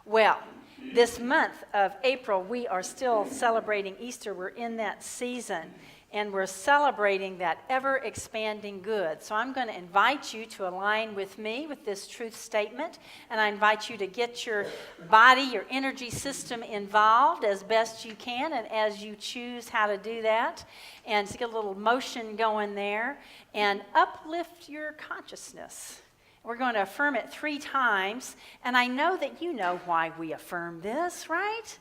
Well, this month of April, we are still celebrating Easter. We're in that season, and we're celebrating that ever-expanding good. So I'm going to invite you to align with me with this truth statement, and I invite you to get your body, your energy system involved as best you can, and as you choose how to do that, and to get a little motion going there, and uplift your consciousness. We're going to affirm it 3 times, and I know that you know why we affirm this, right?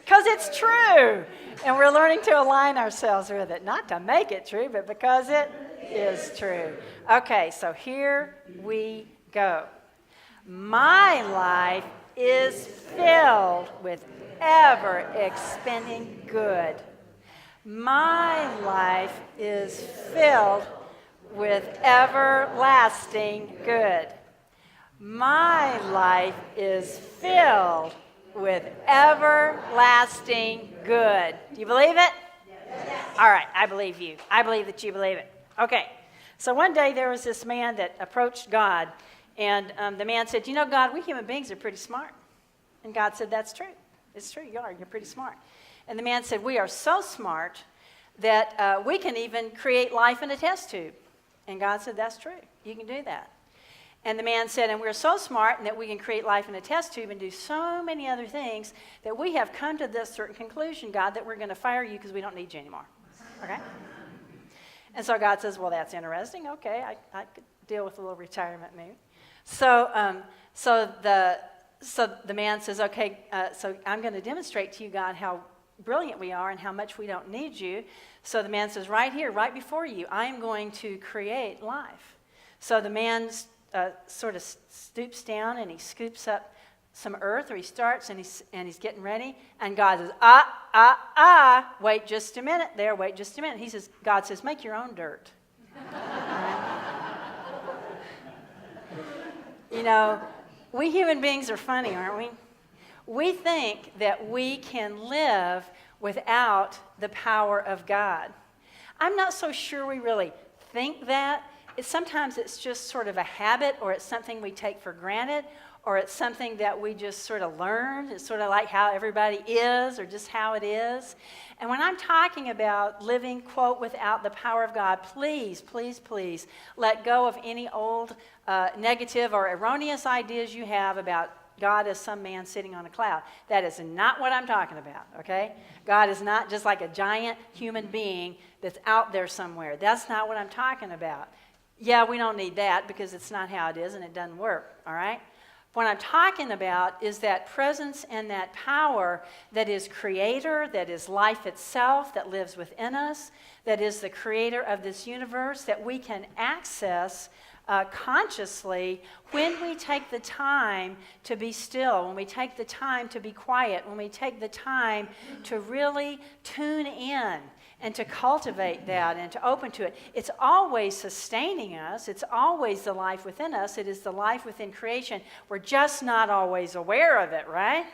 Because it's true, and we're learning to align ourselves with it, not to make it true, but because it is true. Okay, so here we go. My life is filled with ever-expanding good. My life is filled with everlasting good. My life is filled with everlasting good. Do you believe it? Yes. All right, I believe you. I believe that you believe it. Okay, so one day there was this man that approached God, and the man said, you know, God, we human beings are pretty smart. And God said, that's true. It's true, you are. You're pretty smart. And the man said, we are so smart that we can even create life in a test tube. And God said, that's true. You can do that. And the man said, and we're so smart that we can create life in a test tube and do so many other things that we have come to this certain conclusion, God, that we're going to fire you because we don't need you anymore. Okay? And so God says, well, that's interesting. Okay, I could deal with a little retirement mood. So the man says, okay, so I'm going to demonstrate to you, God, how brilliant we are and how much we don't need you. So the man says, right here, right before you, I'm going to create life. So the man sort of stoops down and he scoops up some earth, or he starts and he's getting ready. And God says, wait just a minute there, wait just a minute. God says, make your own dirt. You know, we human beings are funny, aren't we? We think that we can live without the power of God. I'm not so sure we really think that. Sometimes it's just sort of a habit, or it's something we take for granted, or it's something that we just sort of learned. It's sort of like how everybody is, or just how it is. And when I'm talking about living, quote, without the power of God, please, please, please let go of any old negative or erroneous ideas you have about God as some man sitting on a cloud. That is not what I'm talking about, okay? God is not just like a giant human being that's out there somewhere. That's not what I'm talking about. Yeah, we don't need that because it's not how it is and it doesn't work, all right? What I'm talking about is that presence and that power that is creator, that is life itself, that lives within us, that is the creator of this universe, that we can access consciously when we take the time to be still, when we take the time to be quiet, when we take the time to really tune in and to cultivate that and to open to it. It's always sustaining us. It's always the life within us. It is the life within creation. We're just not always aware of it, right?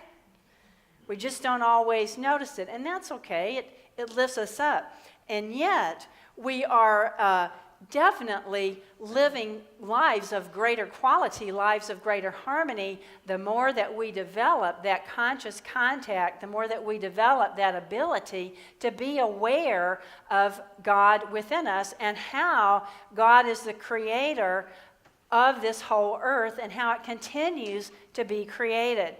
We just don't always notice it, and that's okay. It lifts us up. And yet, we are definitely living lives of greater quality, lives of greater harmony, the more that we develop that conscious contact, the more that we develop that ability to be aware of God within us and how God is the creator of this whole earth and how it continues to be created.